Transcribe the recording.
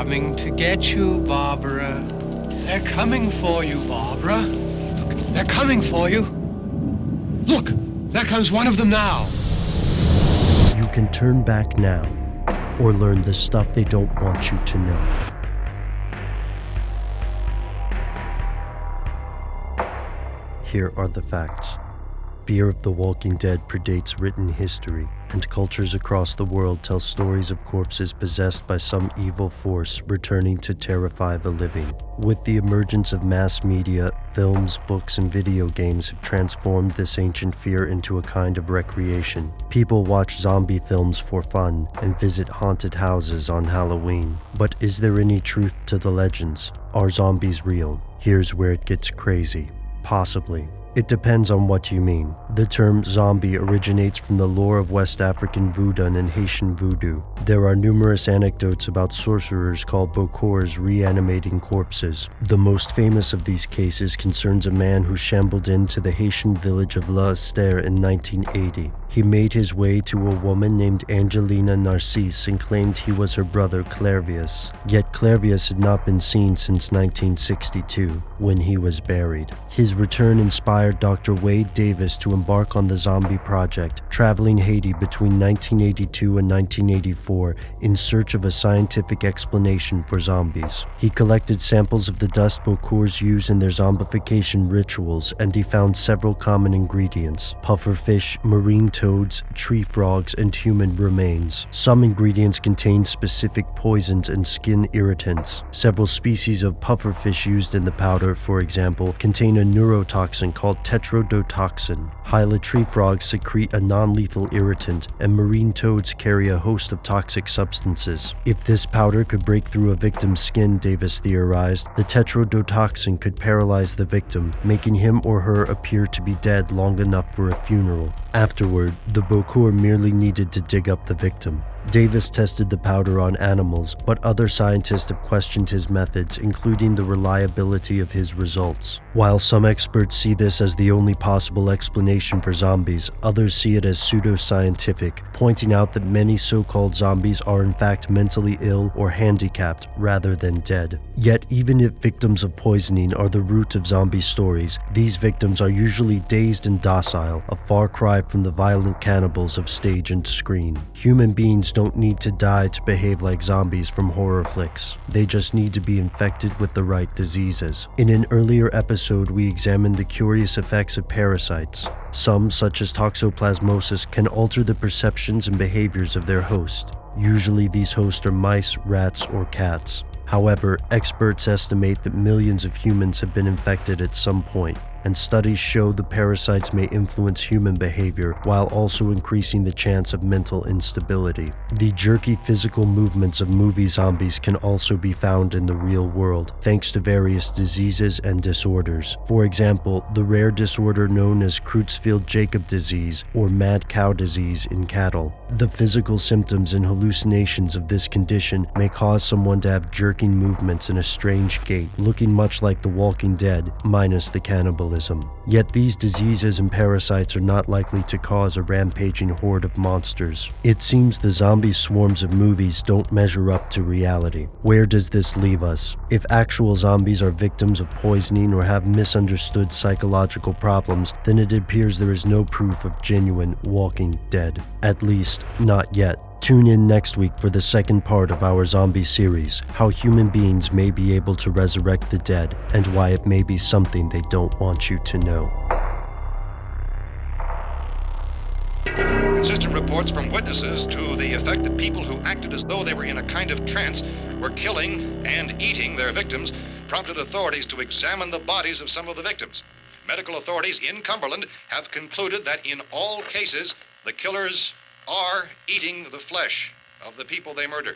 coming to get you, Barbara. They're coming for you, Barbara. Look, they're coming for you. Look, there comes one of them now. You can turn back now, or learn the stuff they don't want you to know. Here are the facts. Fear of the Walking Dead predates written history, and cultures across the world tell stories of corpses possessed by some evil force returning to terrify the living. With the emergence of mass media, films, books, and video games have transformed this ancient fear into a kind of recreation. People watch zombie films for fun and visit haunted houses on Halloween. But is there any truth to the legends? Are zombies real? Here's where it gets crazy. Possibly. It depends on what you mean. The term zombie originates from the lore of West African voodoo and Haitian voodoo. There are numerous anecdotes about sorcerers called bokors reanimating corpses. The most famous of these cases concerns a man who shambled into the Haitian village of La Esther in 1980. He made his way to a woman named Angelina Narcisse and claimed he was her brother Clervius. Yet Clervius had not been seen since 1962, when he was buried. His return inspired Dr. Wade Davis to embark on the zombie project, traveling Haiti between 1982 and 1984 in search of a scientific explanation for zombies. He collected samples of the dust bokors use in their zombification rituals, and he found several common ingredients: pufferfish, marine toads, tree frogs, and human remains. Some ingredients contain specific poisons and skin irritants. Several species of pufferfish used in the powder, for example, contain a neurotoxin called tetrodotoxin. Hyla tree frogs secrete a non-lethal irritant, and marine toads carry a host of toxic substances. If this powder could break through a victim's skin, Davis theorized, the tetrodotoxin could paralyze the victim, making him or her appear to be dead long enough for a funeral. Afterward, the bokor merely needed to dig up the victim. Davis tested the powder on animals, but other scientists have questioned his methods, including the reliability of his results. While some experts see this as the only possible explanation for zombies, others see it as pseudoscientific, pointing out that many so-called zombies are in fact mentally ill or handicapped rather than dead. Yet even if victims of poisoning are the root of zombie stories, these victims are usually dazed and docile, a far cry from the violent cannibals of stage and screen. Human beings don't need to die to behave like zombies from horror flicks. They just need to be infected with the right diseases. In an earlier episode, we examined the curious effects of parasites. Some, such as toxoplasmosis, can alter the perceptions and behaviors of their host. Usually these hosts are mice, rats, or cats. However, experts estimate that millions of humans have been infected at some point, and studies show the parasites may influence human behavior while also increasing the chance of mental instability. The jerky physical movements of movie zombies can also be found in the real world, thanks to various diseases and disorders. For example, the rare disorder known as Creutzfeldt-Jakob disease or mad cow disease in cattle. The physical symptoms and hallucinations of this condition may cause someone to have jerking movements and a strange gait, looking much like The Walking Dead, minus the cannibalism. Yet these diseases and parasites are not likely to cause a rampaging horde of monsters. It seems the zombie swarms of movies don't measure up to reality. Where does this leave us? If actual zombies are victims of poisoning or have misunderstood psychological problems, then it appears there is no proof of genuine Walking Dead. At least, not yet. Tune in next week for the second part of our zombie series, how human beings may be able to resurrect the dead, and why it may be something they don't want you to know. Consistent reports from witnesses to the effect that people who acted as though they were in a kind of trance were killing and eating their victims prompted authorities to examine the bodies of some of the victims. Medical authorities in Cumberland have concluded that in all cases, the killers are eating the flesh of the people they murdered.